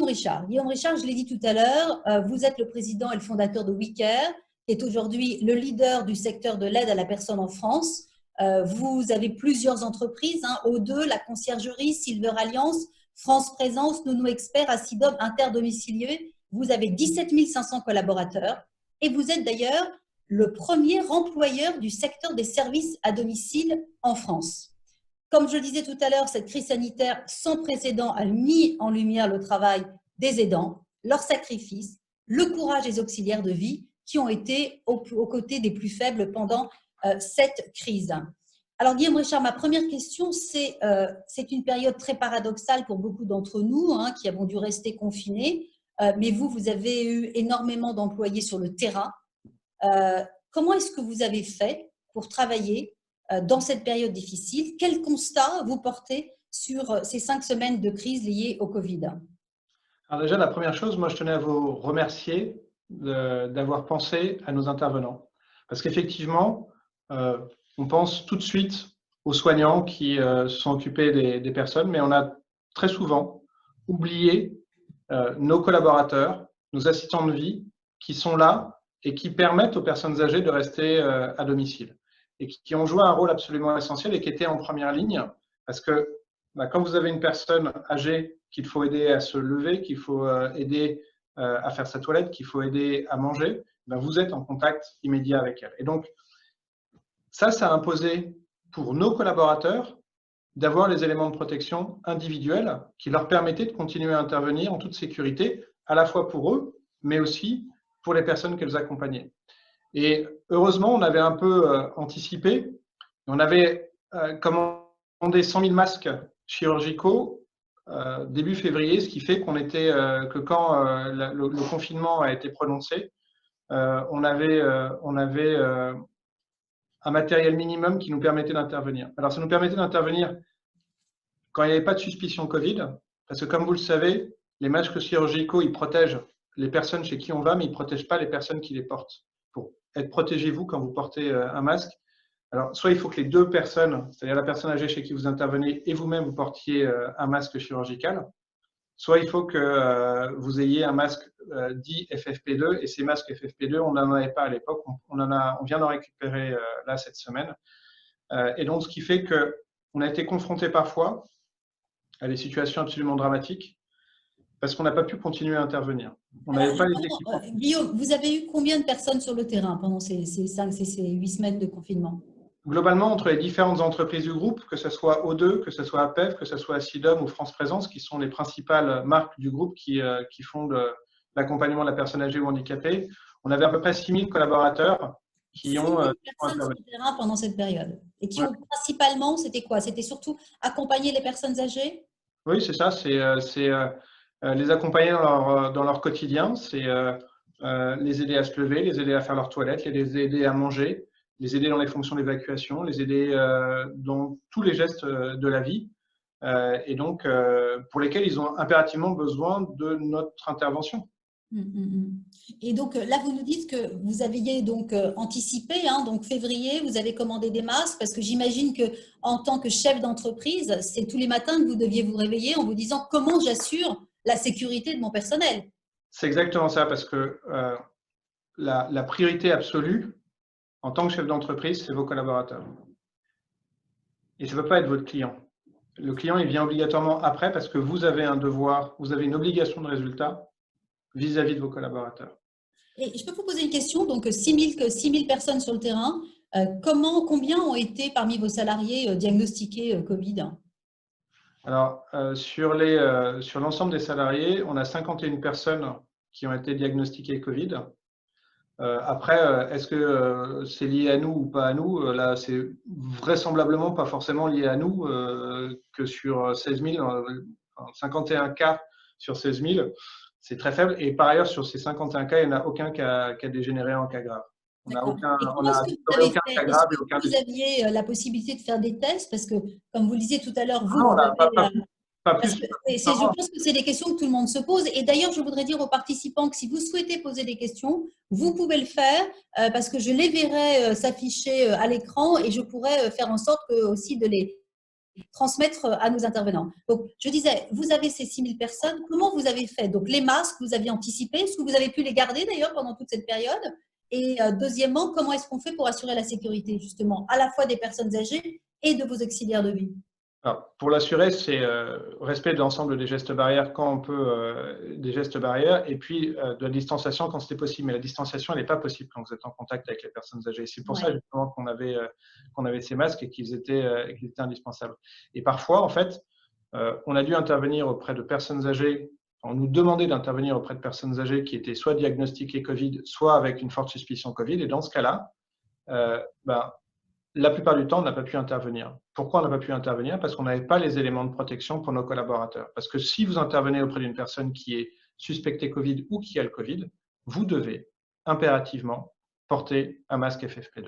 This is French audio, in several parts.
Richard. Guillaume Richard, je l'ai dit tout à l'heure, vous êtes le président et le fondateur de WeCare, qui est aujourd'hui le leader du secteur de l'aide à la personne en France. Vous avez plusieurs entreprises, O2, la Conciergerie, Silver Alliance, France Présence, Nounou Expert, Acidom, Interdomicilié. Vous avez 17 500 collaborateurs et vous êtes d'ailleurs le premier employeur du secteur des services à domicile en France. Comme je le disais tout à l'heure, cette crise sanitaire sans précédent a mis en lumière le travail des aidants, leurs sacrifices, le courage des auxiliaires de vie qui ont été aux côtés des plus faibles pendant cette crise. Alors Guillaume Richard, ma première question, c'est une période très paradoxale pour beaucoup d'entre nous qui avons dû rester confinés, mais vous avez eu énormément d'employés sur le terrain. Comment est-ce que vous avez fait pour travailler dans cette période difficile? Quel constat vous portez sur ces 5 semaines de crise liées au Covid? Alors déjà, la première chose, moi je tenais à vous remercier d'avoir pensé à nos intervenants. Parce qu'effectivement, on pense tout de suite aux soignants qui se sont occupés des personnes, mais on a très souvent oublié nos collaborateurs, nos assistants de vie qui sont là et qui permettent aux personnes âgées de rester à domicile et qui ont joué un rôle absolument essentiel et qui étaient en première ligne parce que quand vous avez une personne âgée qu'il faut aider à se lever, qu'il faut aider à faire sa toilette, qu'il faut aider à manger, vous êtes en contact immédiat avec elle. Et donc, ça a imposé pour nos collaborateurs d'avoir les éléments de protection individuels qui leur permettaient de continuer à intervenir en toute sécurité, à la fois pour eux, mais aussi pour les personnes qu'elles accompagnaient. Et heureusement, on avait un peu anticipé. On avait commandé 100 000 masques chirurgicaux début février, ce qui fait que quand le confinement a été prononcé, on avait un matériel minimum qui nous permettait d'intervenir. Alors, ça nous permettait d'intervenir quand il n'y avait pas de suspicion Covid, parce que comme vous le savez, les masques chirurgicaux, ils protègent les personnes chez qui on va, mais ils ne protègent pas les personnes qui les portent. Pour être protégé, vous, quand vous portez un masque, alors soit il faut que les deux personnes, c'est-à-dire la personne âgée chez qui vous intervenez et vous-même, vous portiez un masque chirurgical, soit il faut que vous ayez un masque dit FFP2, et ces masques FFP2, on n'en avait pas à l'époque, on vient d'en récupérer là cette semaine. Et donc, ce qui fait qu'on a été confronté parfois à des situations absolument dramatiques parce qu'on n'a pas pu continuer à intervenir. On n'avait pas les équipements. Guillaume, vous avez eu combien de personnes sur le terrain pendant ces 8 semaines de confinement? Globalement, entre les différentes entreprises du groupe, que ce soit O2, que ce soit APEV, que ce soit Acidom ou France Présence, qui sont les principales marques du groupe qui font de l'accompagnement de la personne âgée ou handicapée, on avait à peu près 6 000 collaborateurs qui ont personnes sur le terrain pendant cette période. Et qui ont principalement, c'était quoi? C'était surtout accompagner les personnes âgées? Oui, c'est ça. C'est les accompagner dans leur quotidien. C'est les aider à se lever, les aider à faire leur toilette, les aider à manger, les aider dans les fonctions d'évacuation, les aider dans tous les gestes de la vie. Et donc, pour lesquels ils ont impérativement besoin de notre intervention. Et donc là, vous nous dites que vous aviez donc anticipé, donc février, vous avez commandé des masques, parce que j'imagine que en tant que chef d'entreprise, c'est tous les matins que vous deviez vous réveiller en vous disant comment j'assure la sécurité de mon personnel. C'est exactement ça, parce que la priorité absolue en tant que chef d'entreprise, c'est vos collaborateurs. Et ça ne peut pas être votre client. Le client, il vient obligatoirement après parce que vous avez un devoir, vous avez une obligation de résultat vis-à-vis de vos collaborateurs. Et je peux vous poser une question, donc 6 000 personnes sur le terrain, combien ont été parmi vos salariés diagnostiqués Covid? Alors, sur l'ensemble des salariés, on a 51 personnes qui ont été diagnostiquées Covid. Après, est-ce que c'est lié à nous ou pas à nous? Là, c'est vraisemblablement pas forcément lié à nous que sur 16 000, 51 cas sur 16 000. C'est très faible. Et par ailleurs, sur ces 51 cas, il n'y en a aucun qui a dégénéré en cas grave. On n'a aucun cas grave et aucun. Vous aviez la possibilité de faire des tests parce que, comme vous le disiez tout à l'heure, vous, je pense que c'est des questions que tout le monde se pose. Et d'ailleurs, je voudrais dire aux participants que si vous souhaitez poser des questions, vous pouvez le faire parce que je les verrai s'afficher à l'écran et je pourrai faire en sorte aussi de les transmettre à nos intervenants. Donc, je disais, vous avez ces 6000 personnes, comment vous avez fait? Donc, les masques, vous aviez anticipé, est-ce que vous avez pu les garder d'ailleurs pendant toute cette période? Et deuxièmement, comment est-ce qu'on fait pour assurer la sécurité justement à la fois des personnes âgées et de vos auxiliaires de vie? Alors, pour l'assurer, c'est respect de l'ensemble des gestes barrières quand on peut, des gestes barrières, et puis de la distanciation quand c'était possible. Mais la distanciation, elle n'est pas possible quand vous êtes en contact avec les personnes âgées. C'est pour ça justement qu'on avait ces masques et qu'ils étaient indispensables. Et parfois, en fait, on a dû intervenir auprès de personnes âgées. On nous demandait d'intervenir auprès de personnes âgées qui étaient soit diagnostiquées Covid, soit avec une forte suspicion Covid. Et dans ce cas-là, la plupart du temps, on n'a pas pu intervenir. Pourquoi on n'a pas pu intervenir? Parce qu'on n'avait pas les éléments de protection pour nos collaborateurs. Parce que si vous intervenez auprès d'une personne qui est suspectée Covid ou qui a le Covid, vous devez impérativement porter un masque FFP2.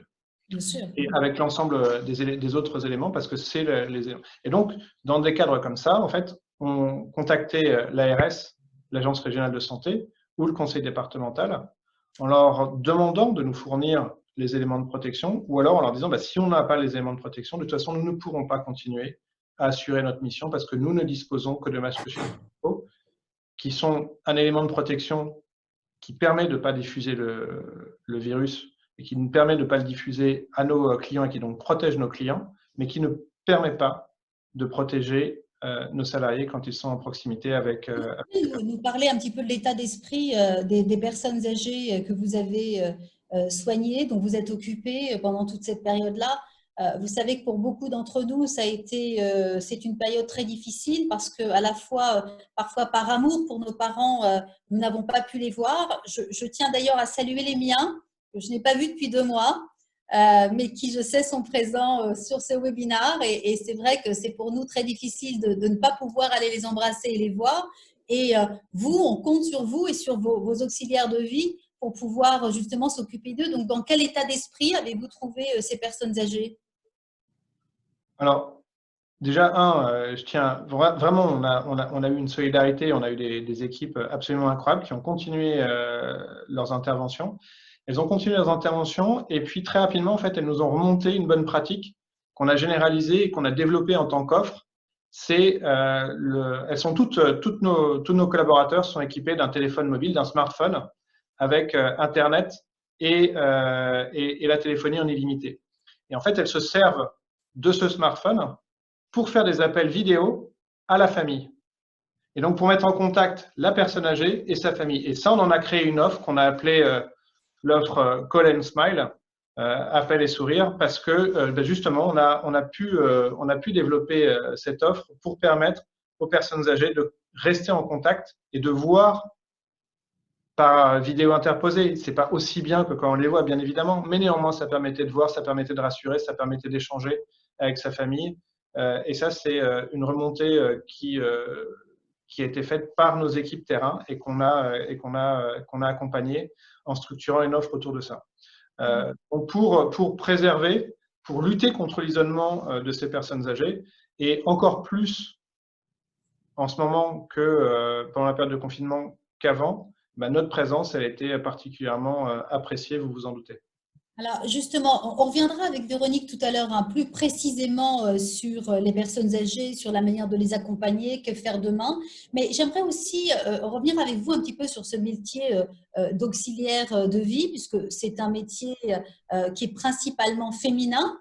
Bien sûr. Et avec l'ensemble des autres éléments, parce que c'est les éléments. Et donc, dans des cadres comme ça, en fait, on contactait l'ARS, l'Agence régionale de santé, ou le conseil départemental, en leur demandant de nous fournir les éléments de protection, ou alors en leur disant, si on n'a pas les éléments de protection, de toute façon, nous ne pourrons pas continuer à assurer notre mission parce que nous ne disposons que de masques chirurgicaux, qui sont un élément de protection qui permet de ne pas diffuser le virus et qui nous permet de ne pas le diffuser à nos clients et qui donc protège nos clients, mais qui ne permet pas de protéger nos salariés quand ils sont en proximité avec… Nous parler un petit peu de l'état d'esprit des personnes âgées que vous avez soignées, dont vous êtes occupés pendant toute cette période-là. Vous savez que pour beaucoup d'entre nous, c'est une période très difficile parce que à la fois, parfois par amour pour nos parents, nous n'avons pas pu les voir. Je tiens d'ailleurs à saluer les miens, que je n'ai pas vus depuis 2 mois, mais qui, je sais, sont présents sur ce webinaire. Et c'est vrai que c'est pour nous très difficile de ne pas pouvoir aller les embrasser et les voir. Et vous, on compte sur vous et sur vos auxiliaires de vie pour pouvoir justement s'occuper d'eux. Donc, dans quel état d'esprit avez-vous trouvé ces personnes âgées? Alors, déjà, je tiens vraiment, on a eu une solidarité, on a eu des équipes absolument incroyables qui ont continué leurs interventions. Elles ont continué leurs interventions et puis très rapidement, en fait, elles nous ont remonté une bonne pratique qu'on a généralisée et qu'on a développée en tant qu'offre. Elles sont tous nos collaborateurs sont équipés d'un téléphone mobile, d'un smartphone avec Internet et la téléphonie en illimité. Et en fait, elles se servent de ce smartphone pour faire des appels vidéo à la famille. Et donc, pour mettre en contact la personne âgée et sa famille. Et ça, on en a créé une offre qu'on a appelée l'offre Call and Smile, appel et sourire, parce que justement, on a pu développer cette offre pour permettre aux personnes âgées de rester en contact et de voir par vidéo interposée. Ce n'est pas aussi bien que quand on les voit, bien évidemment, mais néanmoins, ça permettait de voir, ça permettait de rassurer, ça permettait d'échanger avec sa famille. Et ça, c'est une remontée qui a été faite par nos équipes terrain et qu'on a accompagné en structurant une offre autour de ça. Pour préserver, pour lutter contre l'isolement de ces personnes âgées, et encore plus en ce moment que pendant la période de confinement qu'avant, notre présence elle a été particulièrement appréciée, vous vous en doutez. Alors justement, on reviendra avec Véronique tout à l'heure plus précisément sur les personnes âgées, sur la manière de les accompagner, que faire demain. Mais j'aimerais aussi revenir avec vous un petit peu sur ce métier d'auxiliaire de vie, puisque c'est un métier qui est principalement féminin.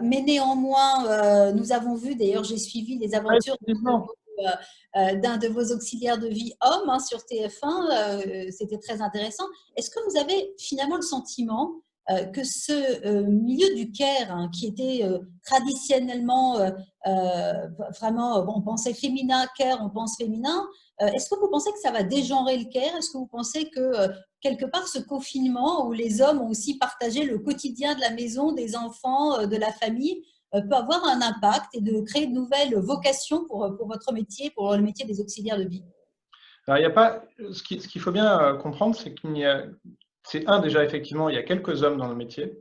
Mais néanmoins, nous avons vu, d'ailleurs j'ai suivi les aventures d'un de vos auxiliaires de vie hommes sur TF1, c'était très intéressant. Est-ce que vous avez finalement le sentiment que ce milieu du care, qui était traditionnellement vraiment, on pensait féminin, care, on pense féminin, est-ce que vous pensez que ça va dégenrer le care? Est-ce que vous pensez que quelque part ce confinement où les hommes ont aussi partagé le quotidien de la maison, des enfants, de la famille, peut avoir un impact et de créer de nouvelles vocations pour votre métier, pour le métier des auxiliaires de vie? Alors, il n'y a pas, ce qu'il faut bien comprendre, c'est qu'il y a… déjà, effectivement, il y a quelques hommes dans le métier,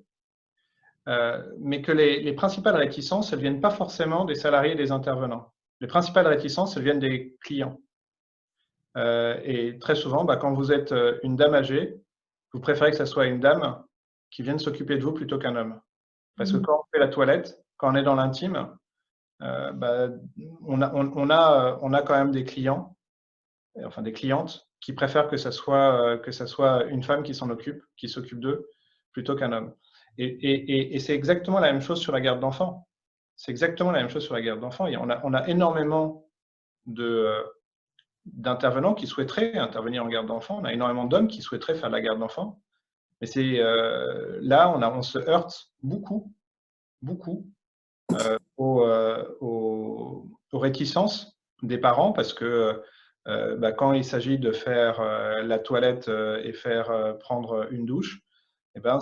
mais que les principales réticences, elles ne viennent pas forcément des salariés et des intervenants. Les principales réticences, elles viennent des clients. Et très souvent, quand vous êtes une dame âgée, vous préférez que ce soit une dame qui vienne s'occuper de vous plutôt qu'un homme. Parce que quand on fait la toilette, quand on est dans l'intime, bah, on a quand même des clients, enfin des clientes, qui préfèrent que ça soit une femme qui s'en occupe, qui s'occupe d'eux, plutôt qu'un homme. Et c'est exactement la même chose sur la garde d'enfants. C'est exactement la même chose sur la garde d'enfants. On a énormément d'intervenants qui souhaiteraient intervenir en garde d'enfants. On a énormément d'hommes qui souhaiteraient faire de la garde d'enfants. Mais là, on se heurte beaucoup, beaucoup aux réticences des parents parce que quand il s'agit de faire la toilette et faire prendre une douche, eh ben,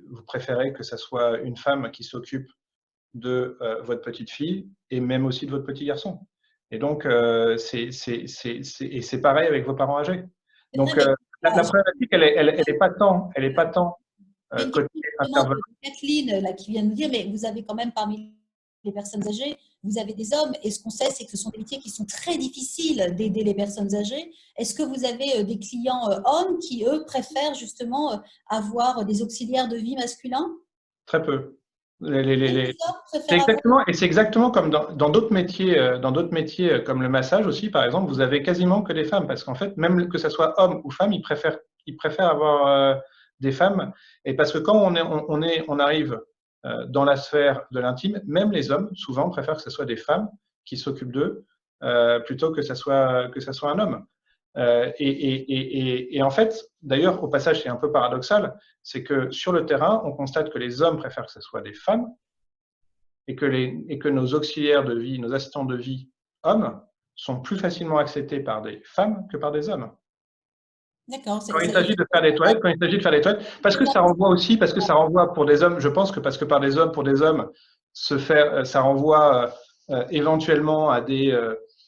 vous préférez que ça soit une femme qui s'occupe de votre petite fille et même aussi de votre petit garçon. Et donc, c'est pareil avec vos parents âgés. C'est Donc, vrai, mais la problématique, elle est pas tant j'ai une côté question justement intervenant. de Kathleen là, qui vient de nous dire, mais vous avez quand même parmi les personnes âgées, vous avez des hommes, et ce qu'on sait, c'est que ce sont des métiers qui sont très difficiles d'aider les personnes âgées. Est-ce que vous avez des clients hommes qui, eux, préfèrent justement avoir des auxiliaires de vie masculins? Très peu. Et les hommes préfèrent avoir… C'est exactement comme dans d'autres métiers, comme le massage aussi, par exemple, vous avez quasiment que des femmes, parce qu'en fait, même que ce soit homme ou femme, ils préfèrent avoir des femmes, et parce que quand on arrive dans la sphère de l'intime, même les hommes, souvent, préfèrent que ce soit des femmes qui s'occupent d'eux, plutôt que ça soit un homme. Et en fait, d'ailleurs, au passage, c'est un peu paradoxal, c'est que sur le terrain, on constate que les hommes préfèrent que ce soit des femmes et que nos auxiliaires de vie, nos assistants de vie hommes sont plus facilement acceptés par des femmes que par des hommes. D'accord. Quand il s'agit de faire des toilettes, parce que ça renvoie pour des hommes, je pense que parce que pour des hommes, ça renvoie éventuellement à des,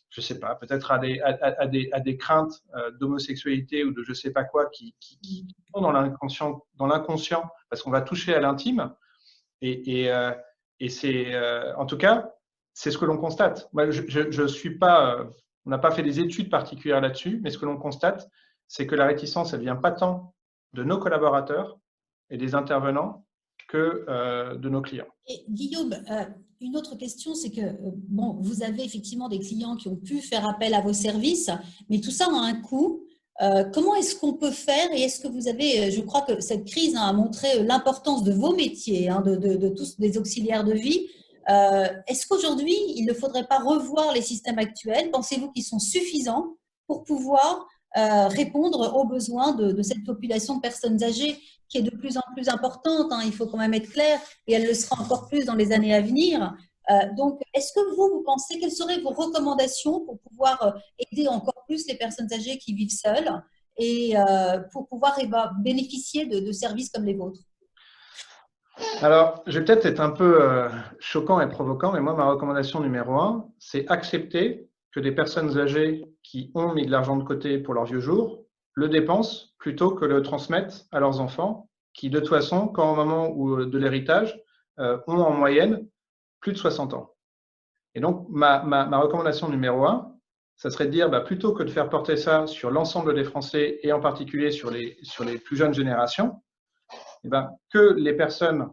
je sais pas, peut-être à des craintes d'homosexualité ou de je sais pas quoi qui sont dans l'inconscient, parce qu'on va toucher à l'intime. Et c'est, en tout cas, c'est ce que l'on constate. Moi, je suis pas, on n'a pas fait des études particulières là-dessus, mais ce que l'on constate, c'est que la réticence, elle vient pas tant de nos collaborateurs et des intervenants que de nos clients. Et Guillaume, une autre question, c'est que bon, vous avez effectivement des clients qui ont pu faire appel à vos services, mais tout ça a un coût. Comment est-ce qu'on peut faire et est-ce que vous avez, je crois que cette crise a montré l'importance de vos métiers, de tous des auxiliaires de vie. Est-ce qu'aujourd'hui, il ne faudrait pas revoir les systèmes actuels? Pensez-vous qu'ils sont suffisants pour pouvoir répondre aux besoins de cette population de personnes âgées qui est de plus en plus importante, hein, il faut quand même être clair, et elle le sera encore plus dans les années à venir. Donc, est-ce que vous pensez, quelles seraient vos recommandations pour pouvoir aider encore plus les personnes âgées qui vivent seules et pour pouvoir bénéficier de services comme les vôtres? Alors, je vais peut-être être un peu choquant et provoquant, mais moi, ma recommandation numéro 1, c'est accepter que des personnes âgées qui ont mis de l'argent de côté pour leurs vieux jours le dépensent plutôt que le transmettent à leurs enfants, qui, de toute façon, quand au moment de l'héritage, ont en moyenne plus de 60 ans. Et donc, ma recommandation numéro 1, ça serait de dire, plutôt que de faire porter ça sur l'ensemble des Français et en particulier sur les plus jeunes générations, que les personnes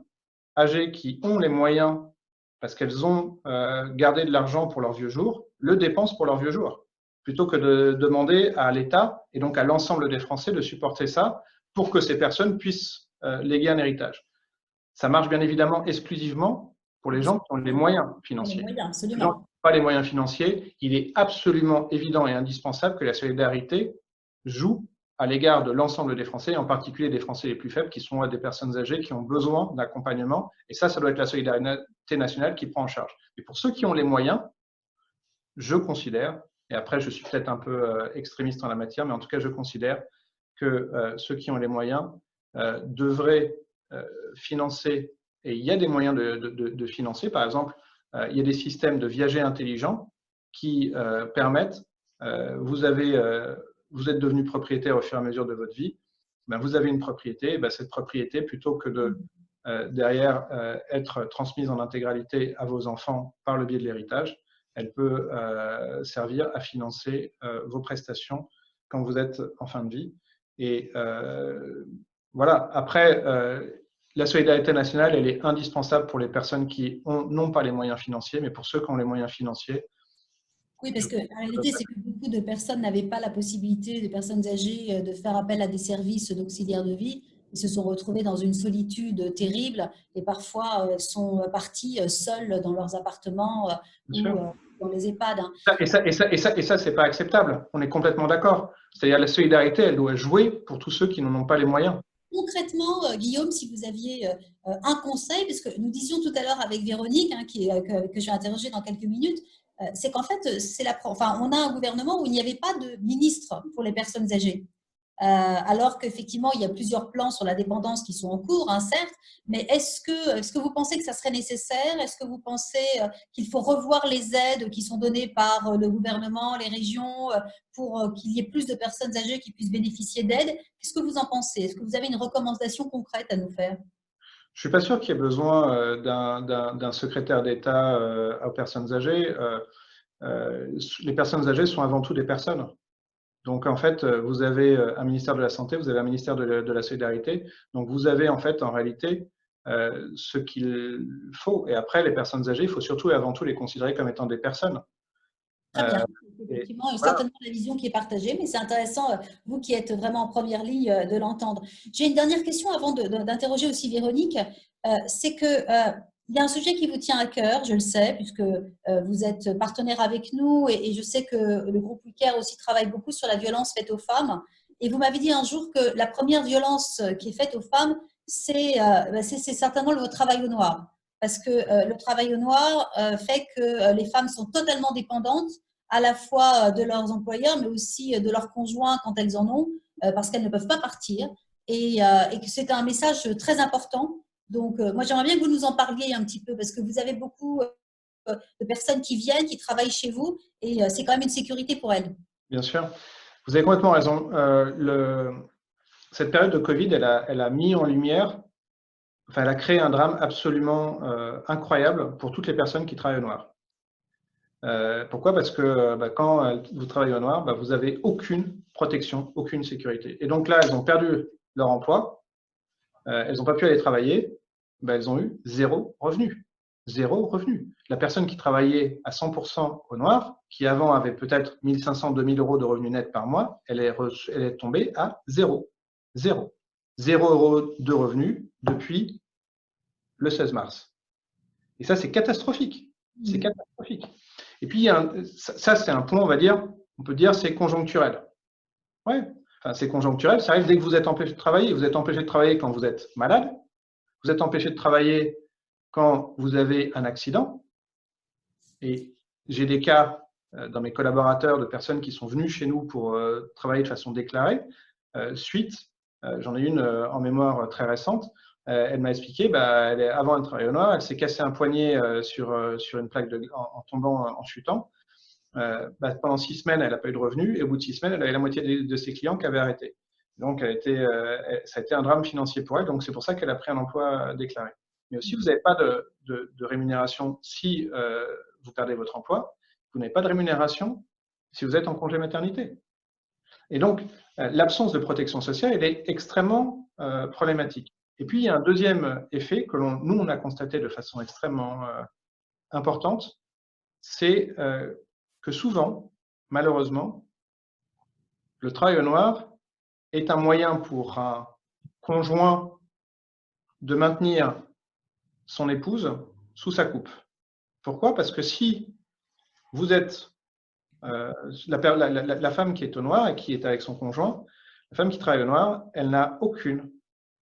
âgées qui ont les moyens, parce qu'elles ont gardé de l'argent pour leurs vieux jours, le dépensent pour leurs vieux jours, plutôt que de demander à l'État et donc à l'ensemble des Français de supporter ça pour que ces personnes puissent léguer un héritage. Ça marche bien évidemment exclusivement pour les gens qui ont les moyens financiers. Les moyens, Les gens qui absolument. n'ont pas les moyens financiers, il est absolument évident et indispensable que la solidarité joue à l'égard de l'ensemble des Français, en particulier des Français les plus faibles, qui sont des personnes âgées qui ont besoin d'accompagnement. Et ça doit être la solidarité nationale qui prend en charge. Et pour ceux qui ont les moyens, je considère, et après je suis peut-être un peu extrémiste en la matière, mais en tout cas je considère que ceux qui ont les moyens devraient financer, et il y a des moyens de financer, par exemple, il y a des systèmes de viager intelligents qui permettent, vous êtes devenu propriétaire au fur et à mesure de votre vie, vous avez une propriété, et cette propriété, plutôt que de derrière être transmise en intégralité à vos enfants par le biais de l'héritage, elle peut servir à financer vos prestations quand vous êtes en fin de vie. Et voilà, après, la solidarité nationale, elle est indispensable pour les personnes qui n'ont pas les moyens financiers, mais pour ceux qui ont les moyens financiers. Oui, parce que la réalité, c'est que beaucoup de personnes n'avaient pas la possibilité, des personnes âgées, de faire appel à des services d'auxiliaires de vie. Ils se sont retrouvés dans une solitude terrible et parfois sont partis seuls dans leurs appartements Bien ou sûr. dans les EHPAD, hein. Et ça, c'est pas acceptable. On est complètement d'accord. C'est-à-dire la solidarité, elle doit jouer pour tous ceux qui n'en ont pas les moyens. Concrètement, Guillaume, si vous aviez un conseil, parce que nous disions tout à l'heure avec Véronique, hein, que je vais interroger dans quelques minutes, c'est qu'en fait, on a un gouvernement où il n'y avait pas de ministre pour les personnes âgées. Alors qu'effectivement, il y a plusieurs plans sur la dépendance qui sont en cours, hein, certes, mais est-ce que vous pensez que ça serait nécessaire? Est-ce que vous pensez qu'il faut revoir les aides qui sont données par le gouvernement, les régions, pour qu'il y ait plus de personnes âgées qui puissent bénéficier d'aides? Qu'est-ce que vous en pensez? Est-ce que vous avez une recommandation concrète à nous faire? Je suis pas sûr qu'il y ait besoin d'un secrétaire d'État aux personnes âgées. Les personnes âgées sont avant tout des personnes. Donc, en fait, vous avez un ministère de la Santé, vous avez un ministère de la Solidarité. Donc, vous avez en fait, en réalité, ce qu'il faut. Et après, les personnes âgées, il faut surtout et avant tout les considérer comme étant des personnes. Très bien. Et Effectivement, voilà. certainement la vision qui est partagée, mais c'est intéressant, vous qui êtes vraiment en première ligne, de l'entendre. J'ai une dernière question avant d'interroger aussi Véronique. C'est que il y a un sujet qui vous tient à cœur, je le sais, puisque vous êtes partenaire avec nous et je sais que le groupe WeCare aussi travaille beaucoup sur la violence faite aux femmes. Et vous m'avez dit un jour que la première violence qui est faite aux femmes, c'est certainement le travail au noir. Parce que le travail au noir fait que les femmes sont totalement dépendantes à la fois de leurs employeurs, mais aussi de leurs conjoints quand elles en ont, parce qu'elles ne peuvent pas partir. Et que c'est un message très important. Donc, moi, j'aimerais bien que vous nous en parliez un petit peu, parce que vous avez beaucoup de personnes qui viennent, qui travaillent chez vous, et c'est quand même une sécurité pour elles. Bien sûr. Vous avez complètement raison. Cette période de Covid, elle a mis en lumière, enfin, elle a créé un drame absolument incroyable pour toutes les personnes qui travaillent au noir. Pourquoi? Parce que quand vous travaillez au noir, vous n'avez aucune protection, aucune sécurité. Et donc là, elles ont perdu leur emploi, elles n'ont pas pu aller travailler, elles ont eu zéro revenu. Zéro revenu. La personne qui travaillait à 100% au noir, qui avant avait peut-être 1 500, 2 000 euros de revenus nets par mois, elle est tombée à zéro. Zéro. 0 euros de revenus depuis le 16 mars. Et ça, c'est catastrophique. C'est catastrophique. Et puis, ça, c'est un point, on peut dire, c'est conjoncturel. Ouais, enfin, c'est conjoncturel, ça arrive dès que vous êtes empêché de travailler. Vous êtes empêché de travailler quand vous êtes malade. Vous êtes empêché de travailler quand vous avez un accident. Et j'ai des cas dans mes collaborateurs de personnes qui sont venues chez nous pour travailler de façon déclarée. J'en ai une en mémoire très récente. Elle m'a expliqué, avant elle travaillait au noir, elle s'est cassé un poignet sur une plaque en tombant, en chutant. Pendant 6 semaines, elle n'a pas eu de revenus et au bout de 6 semaines, elle avait la moitié de ses clients qui avaient arrêté. Donc, ça a été un drame financier pour elle. Donc, c'est pour ça qu'elle a pris un emploi déclaré. Mais aussi, vous n'avez pas de rémunération si vous perdez votre emploi. Vous n'avez pas de rémunération si vous êtes en congé maternité. Et donc, l'absence de protection sociale, elle est extrêmement problématique. Et puis, il y a un deuxième effet que nous, on a constaté de façon extrêmement importante, c'est que souvent, malheureusement, le travail au noir est un moyen pour un conjoint de maintenir son épouse sous sa coupe. Pourquoi? Parce que si vous êtes la femme qui est au noir et qui est avec son conjoint, la femme qui travaille au noir, elle n'a aucune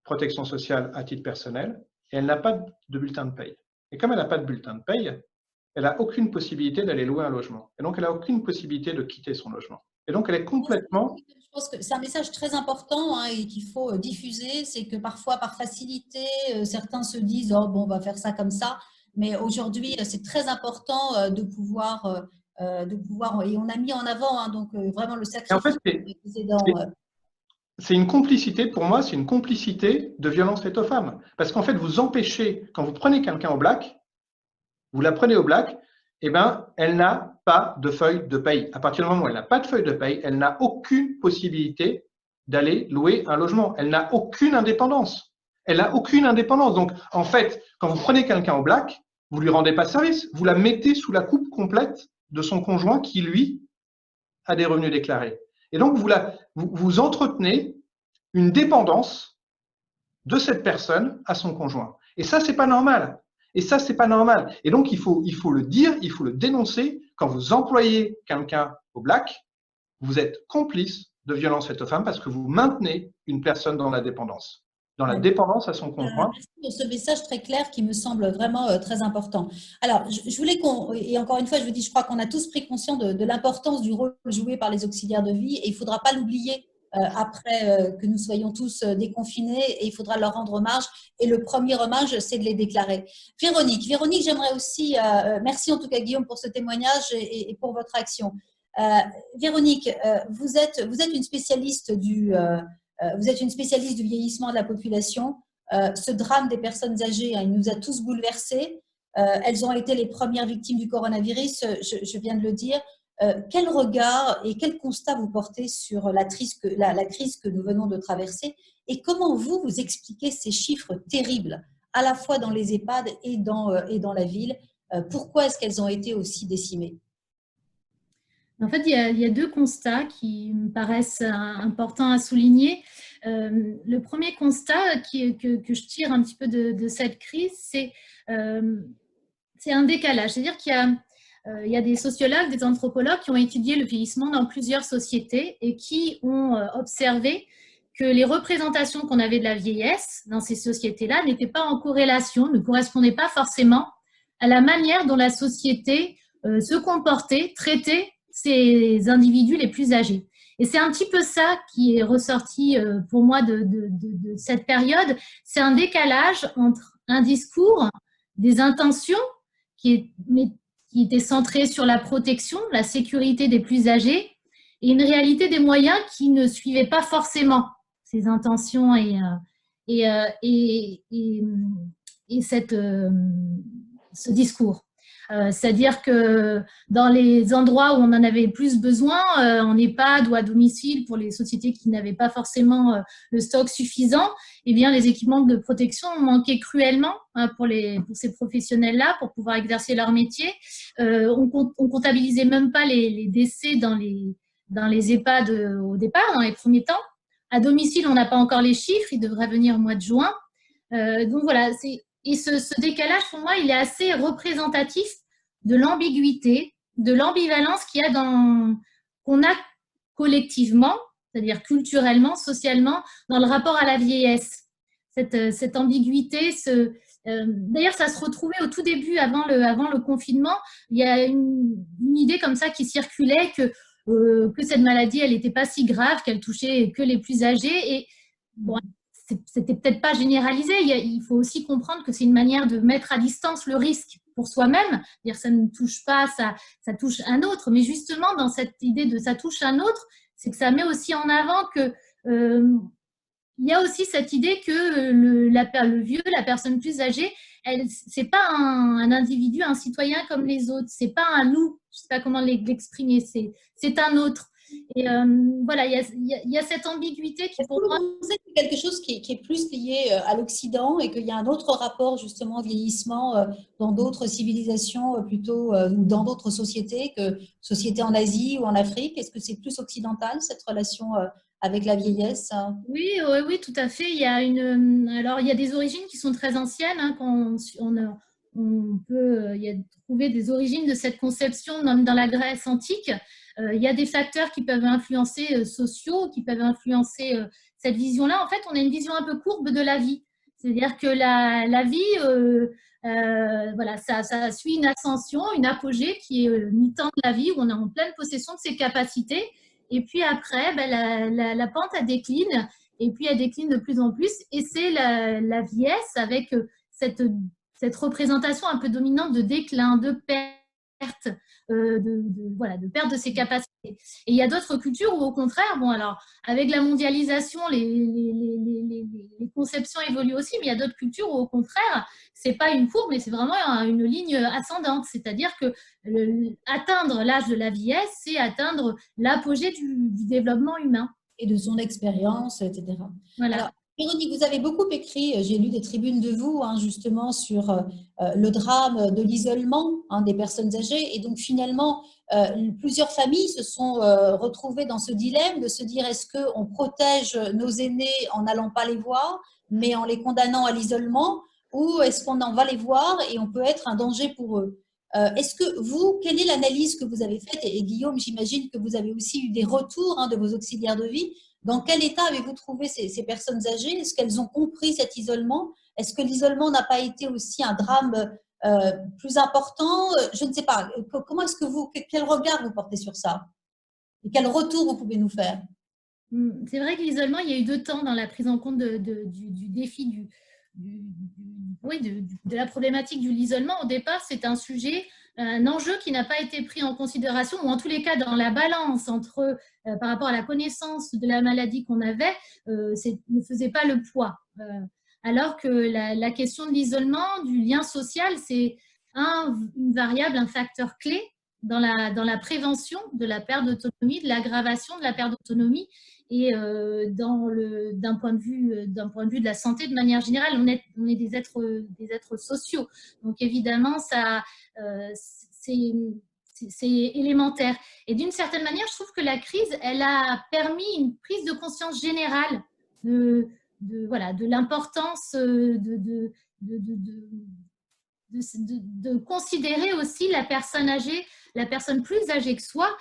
protection sociale à titre personnel et elle n'a pas de bulletin de paye. Et comme elle n'a pas de bulletin de paye, elle n'a aucune possibilité d'aller louer un logement. Et donc, elle n'a aucune possibilité de quitter son logement. Et donc, elle est complètement… Je pense que c'est un message très important, hein, et qu'il faut diffuser. C'est que parfois, par facilité, certains se disent « Oh, bon, on va faire ça comme ça ». Mais aujourd'hui, c'est très important de pouvoir… et on a mis en avant, hein, donc vraiment le sacrifice des aidants. C'est une complicité, pour moi, c'est une complicité de violence faite aux femmes. Parce qu'en fait, vous empêchez, quand vous prenez quelqu'un au black, vous la prenez au black, elle n'a pas de feuille de paye. À partir du moment où elle n'a pas de feuille de paye, elle n'a aucune possibilité d'aller louer un logement. Elle n'a aucune indépendance. Elle n'a aucune indépendance. Donc, en fait, quand vous prenez quelqu'un au black, vous lui rendez pas service. Vous la mettez sous la coupe complète de son conjoint qui, lui, a des revenus déclarés. Et donc, vous entretenez une dépendance de cette personne à son conjoint. Et ça, c'est pas normal. Et ça, c'est pas normal. Et donc, il faut le dire, il faut le dénoncer. Quand vous employez quelqu'un au black, vous êtes complice de violences faites aux femmes parce que vous maintenez une personne dans la dépendance à son conjoint. Merci pour ce message très clair qui me semble vraiment très important. Alors, je voulais et encore une fois, je vous dis, je crois qu'on a tous pris conscience de l'importance du rôle joué par les auxiliaires de vie et il ne faudra pas l'oublier après que nous soyons tous déconfinés et il faudra leur rendre hommage. Et le premier hommage, c'est de les déclarer. Véronique, j'aimerais aussi, merci en tout cas Guillaume pour ce témoignage et pour votre action. Véronique, vous êtes une spécialiste vous êtes une spécialiste du vieillissement de la population. Ce drame des personnes âgées, il nous a tous bouleversés. Elles ont été les premières victimes du coronavirus, je viens de le dire. Quel regard et quel constat vous portez sur la crise que nous venons de traverser et comment vous expliquez ces chiffres terribles, à la fois dans les EHPAD et dans la ville? Pourquoi est-ce qu'elles ont été aussi décimées? En fait, il y a deux constats qui me paraissent importants à souligner. Le premier constat que je tire un petit peu de cette crise, c'est un décalage. C'est-à-dire qu'il y a des sociologues, des anthropologues qui ont étudié le vieillissement dans plusieurs sociétés et qui ont observé que les représentations qu'on avait de la vieillesse dans ces sociétés-là n'étaient pas en corrélation, ne correspondaient pas forcément à la manière dont la société se comportait, traitait ces individus les plus âgés. Et c'est un petit peu ça qui est ressorti pour moi de cette période. C'est un décalage entre un discours, des intentions qui était centré sur la protection, la sécurité des plus âgés, et une réalité des moyens qui ne suivaient pas forcément ces intentions et ce discours. C'est-à-dire que dans les endroits où on en avait plus besoin, en EHPAD ou à domicile, pour les sociétés qui n'avaient pas forcément le stock suffisant, eh bien, les équipements de protection manquaient cruellement pour ces professionnels-là pour pouvoir exercer leur métier. On comptabilisait même pas les décès dans les EHPAD au départ, dans les premiers temps. À domicile, on n'a pas encore les chiffres, ils devraient venir au mois de juin. Donc voilà, et ce décalage, pour moi, il est assez représentatif de l'ambiguïté, de l'ambivalence qu'on a collectivement, c'est-à-dire culturellement, socialement, dans le rapport à la vieillesse. Cette ambiguïté, d'ailleurs, ça se retrouvait au tout début, avant le confinement. Il y a une idée comme ça qui circulait que cette maladie, elle n'était pas si grave, qu'elle touchait que les plus âgés. Et bon, c'était peut-être pas généralisé. Il faut aussi comprendre que c'est une manière de mettre à distance le risque pour soi-même. Dire ça ne touche pas, ça touche un autre. Mais justement, dans cette idée de ça touche un autre, c'est que ça met aussi en avant que il y a aussi cette idée que le vieux, la personne plus âgée, c'est pas un individu, un citoyen comme les autres. C'est pas un loup. Je sais pas comment l'exprimer. C'est un autre. Et voilà, il y a cette ambiguïté qui, pour moi, c'est quelque chose qui est plus lié à l'Occident et qu'il y a un autre rapport justement au vieillissement dans d'autres civilisations plutôt ou dans d'autres sociétés que sociétés en Asie ou en Afrique. Est-ce que c'est plus occidental cette relation avec la vieillesse? Oui, tout à fait. Il y a des origines qui sont très anciennes. Hein, on peut trouver des origines de cette conception dans la Grèce antique. Il y a des facteurs qui peuvent influencer sociaux, qui peuvent influencer cette vision-là. En fait, on a une vision un peu courbe de la vie. C'est-à-dire que la vie, voilà, ça suit une ascension, une apogée qui est mi-temps de la vie où on est en pleine possession de ses capacités. Et puis après, la pente, elle décline. Et puis, elle décline de plus en plus. Et c'est la vieillesse avec cette représentation un peu dominante de déclin, de perte, de perte de ses capacités. Et il y a d'autres cultures où, au contraire, bon, alors, avec la mondialisation, les conceptions évoluent aussi, mais il y a d'autres cultures où, au contraire, c'est pas une courbe, mais c'est vraiment une ligne ascendante. C'est-à-dire que atteindre l'âge de la vieillesse, c'est atteindre l'apogée du développement humain. Et de son expérience, etc. Voilà. Alors, Véronique, vous avez beaucoup écrit, j'ai lu des tribunes de vous, hein, justement, sur le drame de l'isolement, hein, des personnes âgées. Et donc, finalement, plusieurs familles se sont retrouvées dans ce dilemme de se dire, est-ce qu'on protège nos aînés en n'allant pas les voir, mais en les condamnant à l'isolement, ou est-ce qu'on en va les voir et on peut être un danger pour eux? Est-ce que vous, quelle est l'analyse que vous avez faite? Et Guillaume, j'imagine que vous avez aussi eu des retours, hein, de vos auxiliaires de vie. Dans quel état avez-vous trouvé ces personnes âgées? Est-ce qu'elles ont compris cet isolement? Est-ce que l'isolement n'a pas été aussi un drame plus important? Je ne sais pas. Comment est-ce que vous, quel regard vous portez sur ça? Et quel retour vous pouvez nous faire? C'est vrai que l'isolement, il y a eu 2 temps dans la prise en compte du défi, oui, de la problématique de l'isolement. Au départ, c'est un sujet, un enjeu qui n'a pas été pris en considération, ou en tous les cas dans la balance entre, par rapport à la connaissance de la maladie qu'on avait, ne faisait pas le poids. Alors que la question de l'isolement, du lien social, c'est une variable, un facteur clé dans la prévention de la perte d'autonomie, de l'aggravation de la perte d'autonomie. Et d'un point de vue de la santé de manière générale, on est des êtres sociaux. Donc évidemment, ça, c'est élémentaire. Et d'une certaine manière, je trouve que la crise, elle a permis une prise de conscience générale de l'importance de considérer aussi la personne âgée, la personne plus âgée que soi,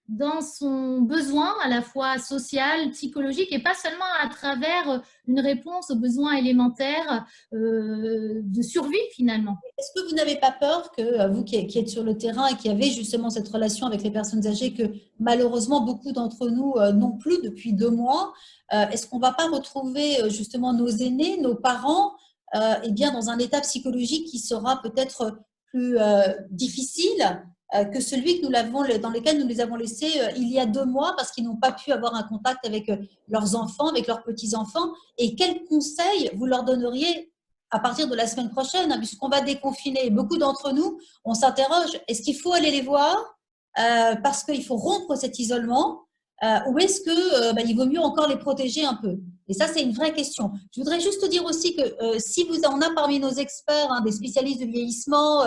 dans son besoin à la fois social, psychologique, et pas seulement à travers une réponse aux besoins élémentaires de survie finalement. Est-ce que vous n'avez pas peur que vous qui êtes sur le terrain et qui avez justement cette relation avec les personnes âgées, que malheureusement beaucoup d'entre nous n'ont plus depuis 2 mois, est-ce qu'on ne va pas retrouver justement nos aînés, nos parents, eh bien, dans un état psychologique qui sera peut-être plus difficile que celui que dans lequel nous les avons laissés il y a 2 mois, parce qu'ils n'ont pas pu avoir un contact avec leurs enfants, avec leurs petits-enfants? Et quels conseils vous leur donneriez à partir de la semaine prochaine, hein, puisqu'on va déconfiner? Beaucoup d'entre nous, on s'interroge, est-ce qu'il faut aller les voir parce qu'il faut rompre cet isolement, ou est-ce que il vaut mieux encore les protéger un peu? Et ça, c'est une vraie question. Je voudrais juste dire aussi que si vous en a parmi nos experts, hein, des spécialistes du vieillissement,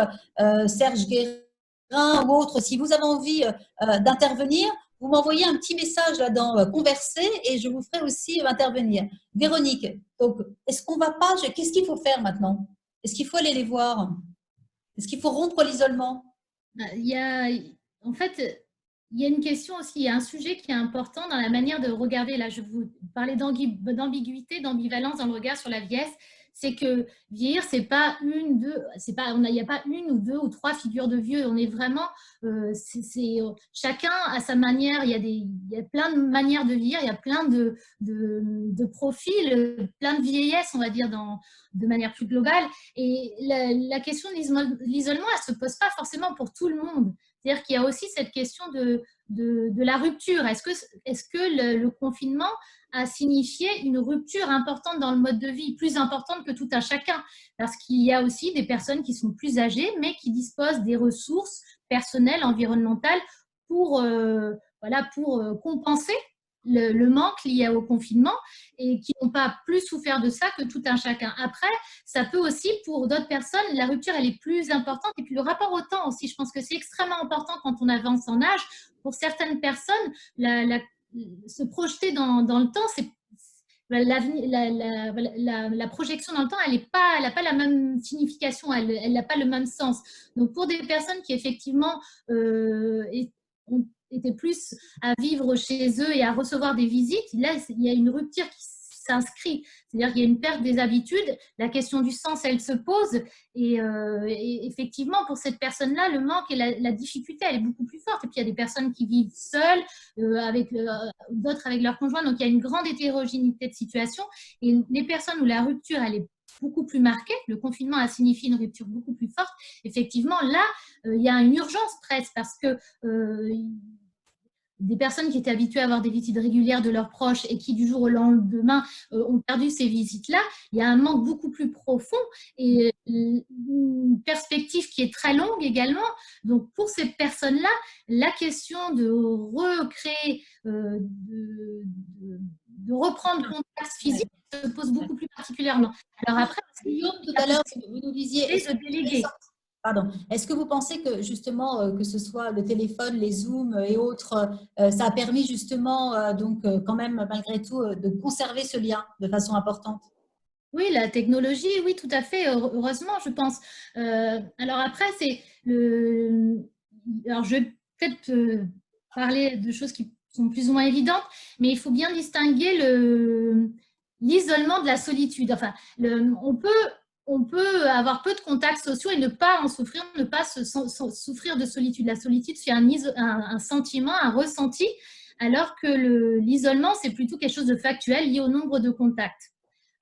Serge Guérin ou autres, si vous avez envie d'intervenir, vous m'envoyez un petit message là dans Converser et je vous ferai aussi intervenir. Véronique, donc, est-ce qu'on va pas, qu'est-ce qu'il faut faire maintenant? Est-ce qu'il faut aller les voir? Est-ce qu'il faut rompre l'isolement? En fait, il y a une question aussi, il y a un sujet qui est important dans la manière de regarder. Là, je vous parlais d'ambiguïté, d'ambivalence dans le regard sur la vieillesse. C'est que vieillir, c'est pas il n'y a pas une ou 2 ou 3 figures de vieux. On est vraiment, chacun à sa manière. Il y a plein de manières de vieillir, il y a plein de profils, plein de vieillesse, on va dire, de manière plus globale. Et la question de l'isolement, elle se pose pas forcément pour tout le monde. C'est-à-dire qu'il y a aussi cette question de la rupture. Est-ce que le confinement a signifié une rupture importante dans le mode de vie, plus importante que tout un chacun? Parce qu'il y a aussi des personnes qui sont plus âgées, mais qui disposent des ressources personnelles, environnementales pour compenser le manque lié au confinement, et qui n'ont pas plus souffert de ça que tout un chacun. Après, ça peut aussi, pour d'autres personnes, la rupture, elle est plus importante. Et puis le rapport au temps aussi, je pense que c'est extrêmement important quand on avance en âge. Pour certaines personnes, se projeter dans le temps, c'est la projection dans le temps, elle n'a pas la même signification, elle n'a pas le même sens. Donc pour des personnes qui effectivement étaient plus à vivre chez eux et à recevoir des visites, là il y a une rupture qui s'inscrit, c'est-à-dire qu'il y a une perte des habitudes, la question du sens, elle se pose, et effectivement, pour cette personne-là, le manque et la difficulté, elle est beaucoup plus forte. Et puis, il y a des personnes qui vivent seules, d'autres avec leur conjoint, donc il y a une grande hétérogénéité de situation, et les personnes où la rupture, elle est beaucoup plus marquée, le confinement a signifié une rupture beaucoup plus forte, effectivement, là, il y a une urgence presque, parce que des personnes qui étaient habituées à avoir des visites régulières de leurs proches et qui, du jour au lendemain, ont perdu ces visites-là, il y a un manque beaucoup plus profond et une perspective qui est très longue également. Donc, pour ces personnes-là, la question de recréer, de reprendre contact physique se pose beaucoup plus particulièrement. Alors après, Guillaume, tout à l'heure, vous nous disiez… de déléguer. Pardon. Est-ce que vous pensez que justement, que ce soit le téléphone, les Zooms et autres, ça a permis justement, donc quand même, malgré tout, de conserver ce lien de façon importante? Oui, la technologie, oui, tout à fait, heureusement, je pense. Alors après, c'est le… Alors, je vais peut-être parler de choses qui sont plus ou moins évidentes, mais il faut bien distinguer l'isolement de la solitude. Enfin, on peut avoir peu de contacts sociaux et ne pas en souffrir, ne pas souffrir de solitude. La solitude, c'est un sentiment, un ressenti, alors que l'isolement, c'est plutôt quelque chose de factuel lié au nombre de contacts.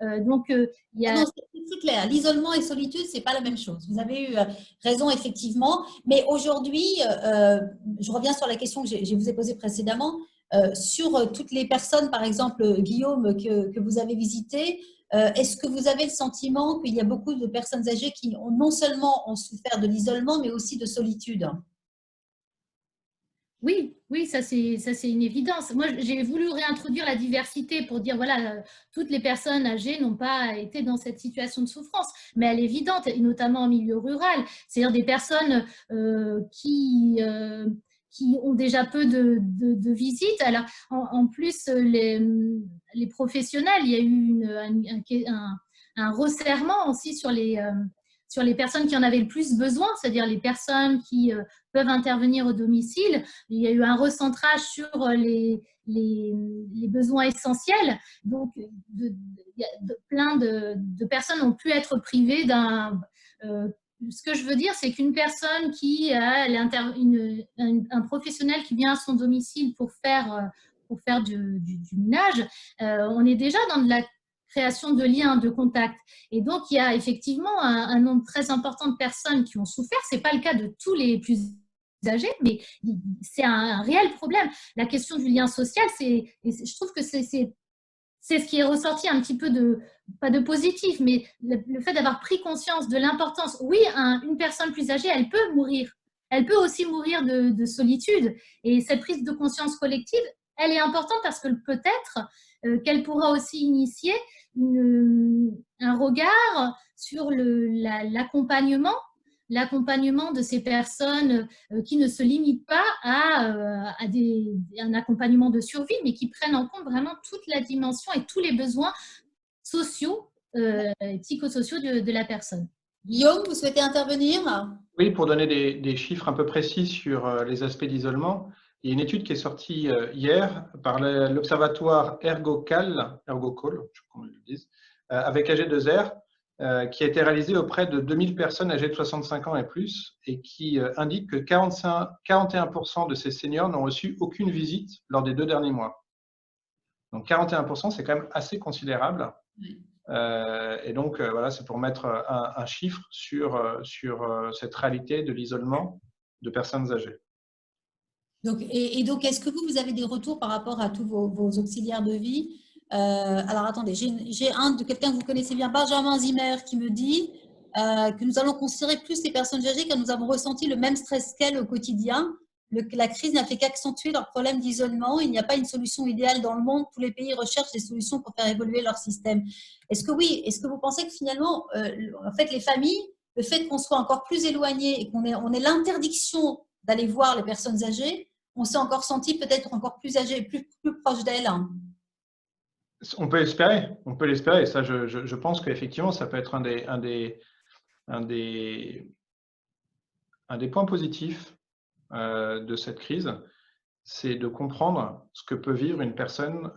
Il y a… Non, c'est clair. L'isolement et solitude, c'est pas la même chose. Vous avez eu raison, effectivement. Mais aujourd'hui, je reviens sur la question que je vous ai posée précédemment. Sur toutes les personnes, par exemple, Guillaume, que vous avez visitées, est-ce que vous avez le sentiment qu'il y a beaucoup de personnes âgées qui ont non seulement ont souffert de l'isolement, mais aussi de solitude? Oui, oui, ça c'est une évidence. Moi, j'ai voulu réintroduire la diversité pour dire, voilà, toutes les personnes âgées n'ont pas été dans cette situation de souffrance, mais elle est évidente, et notamment en milieu rural. C'est-à-dire des personnes qui ont déjà peu de visites. Alors, en plus, les professionnels, il y a eu un resserrement aussi sur les personnes qui en avaient le plus besoin, c'est-à-dire les personnes qui peuvent intervenir au domicile. Il y a eu un recentrage sur les besoins essentiels. Donc, plein de personnes ont pu être privées d'un… ce que je veux dire, c'est qu'une personne qui a un professionnel qui vient à son domicile pour faire du ménage, on est déjà dans de la création de liens, de contacts. Et donc, il y a effectivement un nombre très important de personnes qui ont souffert. Ce n'est pas le cas de tous les plus âgés, mais c'est un réel problème. La question du lien social, je trouve que c'est ce qui est ressorti un petit peu pas de positif, mais le fait d'avoir pris conscience de l'importance. Oui, une personne plus âgée, elle peut mourir. Elle peut aussi mourir de solitude. Et cette prise de conscience collective, elle est importante parce que peut-être qu'elle pourra aussi initier un regard sur l'accompagnement de ces personnes qui ne se limitent pas à un accompagnement de survie, mais qui prennent en compte vraiment toute la dimension et tous les besoins sociaux et psychosociaux de la personne. Guillaume, vous souhaitez intervenir? Oui, pour donner des chiffres un peu précis sur les aspects d'isolement, il y a une étude qui est sortie hier par l'Observatoire ErgoCall, je sais comment ils le disent, avec AG2R, qui a été réalisée auprès de 2000 personnes âgées de 65 ans et plus, et qui indique que 41% de ces seniors n'ont reçu aucune visite lors des 2 derniers mois. Donc 41%, c'est quand même assez considérable. Et donc, voilà, c'est pour mettre un chiffre sur cette réalité de l'isolement de personnes âgées. Donc, donc, est-ce que vous avez des retours par rapport à tous vos auxiliaires de vie? Alors, attendez, j'ai quelqu'un que vous connaissez bien, Benjamin Zimmer, qui me dit que nous allons considérer plus les personnes âgées car nous avons ressenti le même stress qu'elles au quotidien. La crise n'a fait qu'accentuer leur problème d'isolement. Il n'y a pas une solution idéale dans le monde. Tous les pays recherchent des solutions pour faire évoluer leur système. Est-ce que vous pensez que finalement, en fait, les familles, le fait qu'on soit encore plus éloigné et qu'on ait l'interdiction d'aller voir les personnes âgées, on s'est encore senti peut-être encore plus âgé, plus proche d'elles? On peut l'espérer. Et ça, je pense qu'effectivement, ça peut être un des points positifs de cette crise, c'est de comprendre ce que peut vivre une personne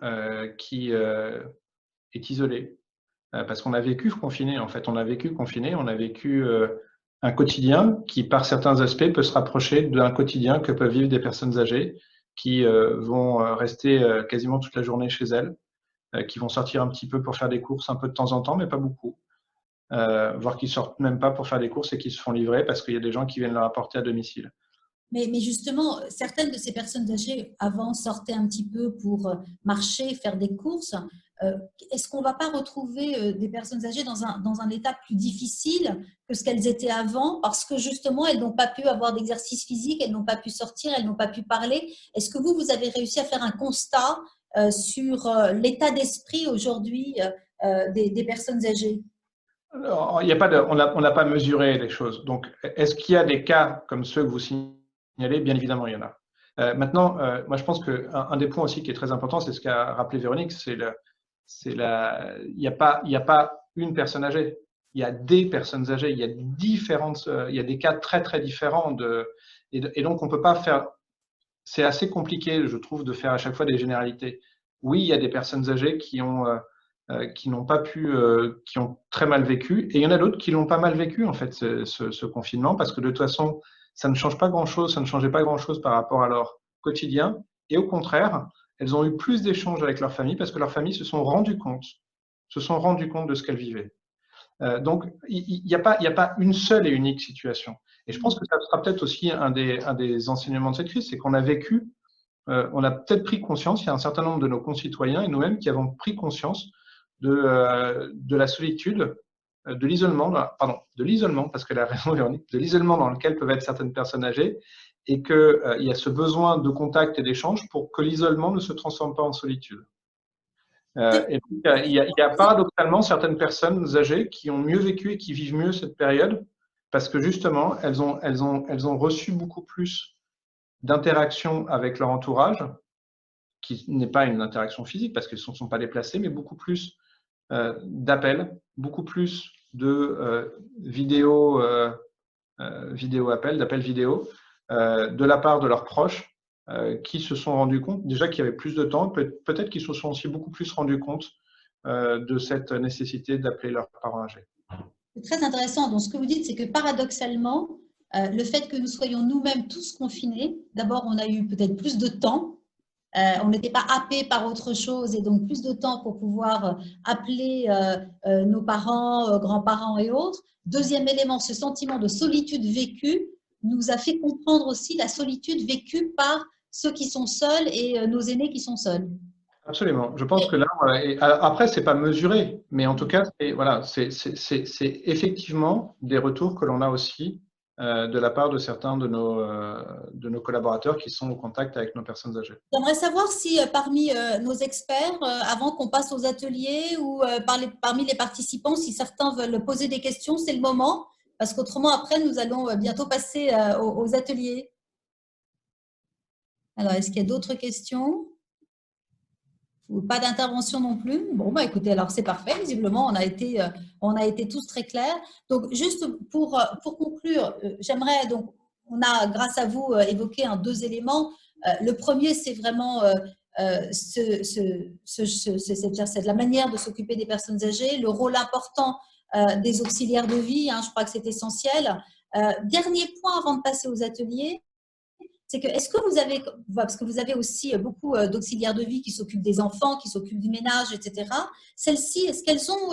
qui est isolée. Parce qu'on a vécu confiné, en fait. On a vécu un quotidien qui, par certains aspects, peut se rapprocher d'un quotidien que peuvent vivre des personnes âgées qui vont rester quasiment toute la journée chez elles, qui vont sortir un petit peu pour faire des courses un peu de temps en temps, mais pas beaucoup. Voire qui sortent même pas pour faire des courses et qui se font livrer parce qu'il y a des gens qui viennent leur apporter à domicile. Mais justement, certaines de ces personnes âgées avant sortaient un petit peu pour marcher, faire des courses. Est-ce qu'on ne va pas retrouver des personnes âgées dans un état plus difficile que ce qu'elles étaient avant parce que justement, elles n'ont pas pu avoir d'exercice physique, elles n'ont pas pu sortir, elles n'ont pas pu parler? Est-ce que vous avez réussi à faire un constat sur l'état d'esprit aujourd'hui des personnes âgées? Alors, il y a pas de, on n'a pas mesuré les choses. Donc, est-ce qu'il y a des cas comme ceux que vous signalez? Bien évidemment, il y en a. Maintenant, moi, je pense qu'un des points aussi qui est très important, c'est ce qu'a rappelé Véronique, il n'y a pas une personne âgée. Il y a des personnes âgées. Il y a il y a des cas très, très différents et donc, on peut pas faire, c'est assez compliqué, je trouve, de faire à chaque fois des généralités. Oui, il y a des personnes âgées qui n'ont pas pu, qui ont très mal vécu, et il y en a d'autres qui l'ont pas mal vécu en fait ce confinement, parce que de toute façon, ça ne change pas grand-chose, ça ne changeait pas grand-chose par rapport à leur quotidien, et au contraire, elles ont eu plus d'échanges avec leur famille parce que leurs familles se sont rendues compte de ce qu'elles vivaient. Donc, il n'y a pas une seule et unique situation. Et je pense que ça sera peut-être aussi un des enseignements de cette crise, c'est qu'on a vécu, on a peut-être pris conscience, il y a un certain nombre de nos concitoyens et nous-mêmes qui avons pris conscience de la solitude, de l'isolement, parce qu'elle a raison, Véronique, de l'isolement dans lequel peuvent être certaines personnes âgées, et qu'il y a ce besoin de contact et d'échange pour que l'isolement ne se transforme pas en solitude. Et donc, il y a paradoxalement certaines personnes âgées qui ont mieux vécu et qui vivent mieux cette période, parce que justement, elles ont reçu beaucoup plus d'interactions avec leur entourage, qui n'est pas une interaction physique parce qu'elles ne sont pas déplacées, mais beaucoup plus d'appels, beaucoup plus de d'appels vidéo de la part de leurs proches qui se sont rendus compte déjà qu'il y avait plus de temps, peut-être qu'ils se sont aussi beaucoup plus rendus compte de cette nécessité d'appeler leurs parents âgés. C'est très intéressant. Donc, ce que vous dites, c'est que paradoxalement, le fait que nous soyons nous-mêmes tous confinés, d'abord, on a eu peut-être plus de temps. On n'était pas happé par autre chose et donc plus de temps pour pouvoir appeler nos parents, grands-parents et autres. Deuxième élément, ce sentiment de solitude vécue nous a fait comprendre aussi la solitude vécue par ceux qui sont seuls et nos aînés qui sont seuls. Absolument. Je pense que là, après, c'est pas mesuré, mais en tout cas, c'est effectivement des retours que l'on a aussi de la part de certains de nos collaborateurs qui sont au contact avec nos personnes âgées. J'aimerais savoir si parmi nos experts, avant qu'on passe aux ateliers ou parmi les participants, si certains veulent poser des questions, c'est le moment, parce qu'autrement, après, nous allons bientôt passer aux ateliers. Alors, est-ce qu'il y a d'autres questions? Ou pas d'intervention non plus? Bon, bah écoutez, alors c'est parfait. Visiblement, on a été tous très clairs. Donc, juste pour conclure, j'aimerais, donc, on a, grâce à vous, évoqué deux éléments. Le premier, c'est vraiment la manière de s'occuper des personnes âgées, le rôle important des auxiliaires de vie, je crois que c'est essentiel. Dernier point avant de passer aux ateliers, c'est que est-ce que vous avez, parce que vous avez aussi beaucoup d'auxiliaires de vie qui s'occupent des enfants, qui s'occupent du ménage, etc. Celles-ci, est-ce qu'elles ont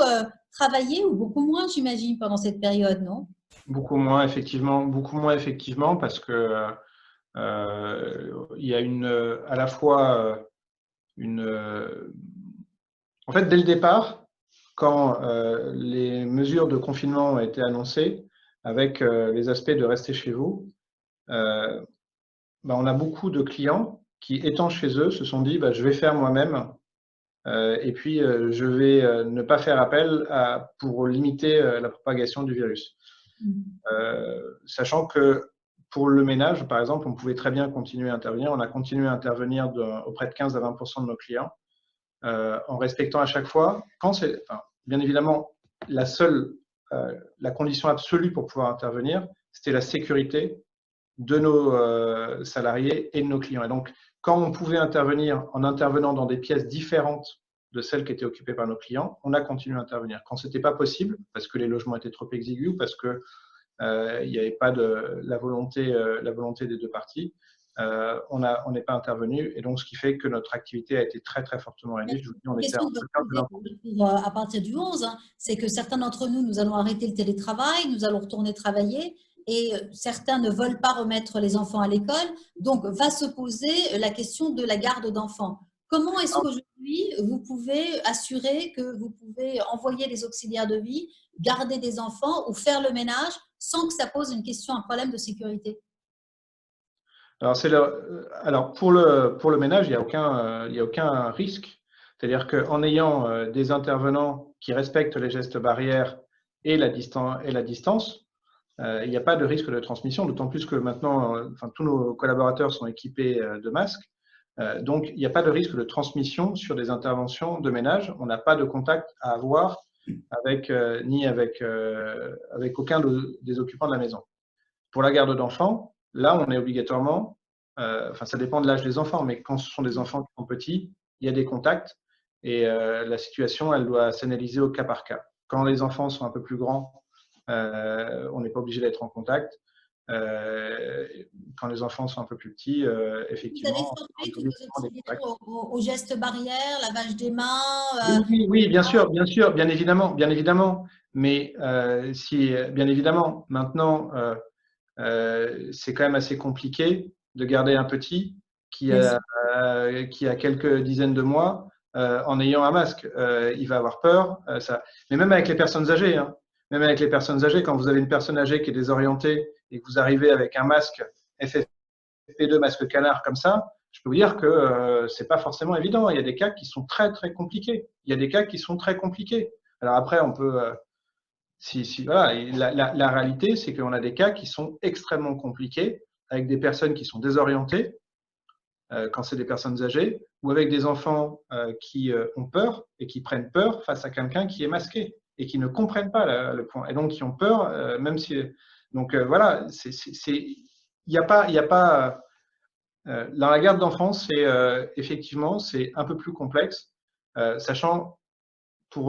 travaillé ou beaucoup moins, j'imagine, pendant cette période, non? Beaucoup moins, effectivement, parce que il y a à la fois en fait, dès le départ, quand les mesures de confinement ont été annoncées, avec les aspects de rester chez vous, on a beaucoup de clients qui, étant chez eux, se sont dit je vais faire moi-même et puis je vais ne pas faire appel pour limiter la propagation du virus. Sachant que pour le ménage, par exemple, on pouvait très bien continuer à intervenir. On a continué à intervenir auprès de 15 à 20% de nos clients en respectant à chaque fois, bien évidemment, la condition absolue pour pouvoir intervenir, c'était la sécurité de nos salariés et de nos clients. Et donc, quand on pouvait intervenir en intervenant dans des pièces différentes de celles qui étaient occupées par nos clients, on a continué à intervenir. Quand ce n'était pas possible, parce que les logements étaient trop exigus ou parce qu'il n'y avait pas la volonté des deux parties, on n'est pas intervenu. Et donc, ce qui fait que notre activité a été très, très fortement réduite. On était à partir du 11, c'est que certains d'entre nous, nous allons arrêter le télétravail, nous allons retourner travailler. Et certains ne veulent pas remettre les enfants à l'école, donc va se poser la question de la garde d'enfants. Comment est-ce qu'aujourd'hui, vous pouvez assurer que vous pouvez envoyer des auxiliaires de vie, garder des enfants ou faire le ménage sans que ça pose un problème de sécurité? Alors, pour le ménage, il n'y a aucun risque. C'est-à-dire qu'en ayant des intervenants qui respectent les gestes barrières et la distance, il n'y a pas de risque de transmission, d'autant plus que maintenant, tous nos collaborateurs sont équipés de masques. Donc, il n'y a pas de risque de transmission sur des interventions de ménage. On n'a pas de contact à avoir avec aucun des occupants de la maison. Pour la garde d'enfants, là, on est obligatoirement, ça dépend de l'âge des enfants, mais quand ce sont des enfants qui sont petits, il y a des contacts et la situation, elle doit s'analyser au cas par cas. Quand les enfants sont un peu plus grands, on n'est pas obligé d'être en contact. Quand les enfants sont un peu plus petits, effectivement… Vous avez formé tous vos auxiliaires aux gestes barrières, lavage des mains Oui, bien sûr, bien évidemment. Mais bien évidemment, maintenant, c'est quand même assez compliqué de garder un petit qui a quelques dizaines de mois en ayant un masque. Il va avoir peur. Mais même avec les personnes âgées, hein, quand vous avez une personne âgée qui est désorientée et que vous arrivez avec un masque FFP2, masque canard comme ça, je peux vous dire que c'est pas forcément évident. Il y a des cas qui sont très compliqués. Alors après, on peut… voilà, la réalité, c'est qu'on a des cas qui sont extrêmement compliqués, avec des personnes qui sont désorientées, quand c'est des personnes âgées, ou avec des enfants qui ont peur et qui prennent peur face à quelqu'un qui est masqué et qui ne comprennent pas le point. Et donc, qui ont peur, même si… Donc, voilà, il n'y a pas… dans la garde d'enfants, effectivement, c'est un peu plus complexe, sachant pour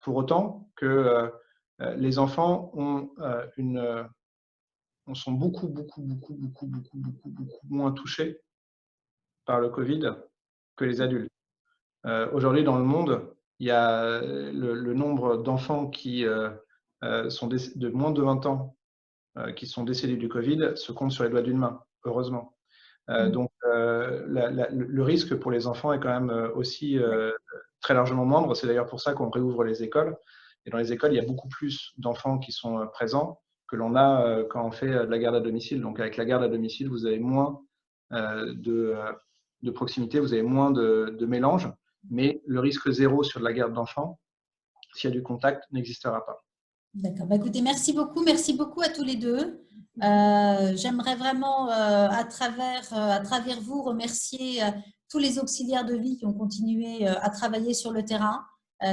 autant que les enfants sont beaucoup moins touchés par le Covid que les adultes. Aujourd'hui, dans le monde, il y a le nombre d'enfants qui sont de moins de 20 ans qui sont décédés du Covid se compte sur les doigts d'une main, heureusement. Donc, le risque pour les enfants est quand même aussi très largement moindre. C'est d'ailleurs pour ça qu'on réouvre les écoles. Et dans les écoles, il y a beaucoup plus d'enfants qui sont présents que l'on a quand on fait de la garde à domicile. Donc, avec la garde à domicile, vous avez moins de proximité, vous avez moins de mélange, mais le risque zéro sur de la garde d'enfants, s'il y a du contact, n'existera pas. D'accord. Bah, écoutez, merci beaucoup à tous les deux. J'aimerais vraiment, à travers vous, remercier tous les auxiliaires de vie qui ont continué à travailler sur le terrain,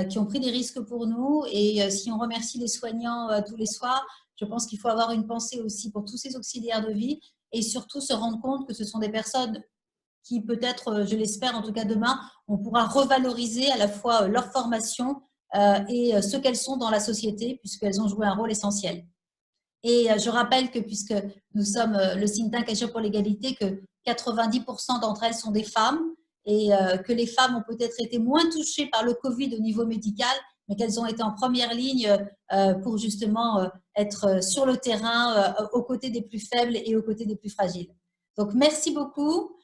qui ont pris des risques pour nous. Et si on remercie les soignants tous les soirs, je pense qu'il faut avoir une pensée aussi pour tous ces auxiliaires de vie et surtout se rendre compte que ce sont des personnes qui peut-être, je l'espère en tout cas demain, on pourra revaloriser à la fois leur formation et ce qu'elles sont dans la société, puisqu'elles ont joué un rôle essentiel. Et je rappelle que puisque nous sommes le think tank Agir pour l'égalité, que 90% d'entre elles sont des femmes et que les femmes ont peut-être été moins touchées par le Covid au niveau médical, mais qu'elles ont été en première ligne pour justement être sur le terrain aux côtés des plus faibles et aux côtés des plus fragiles. Donc, merci beaucoup.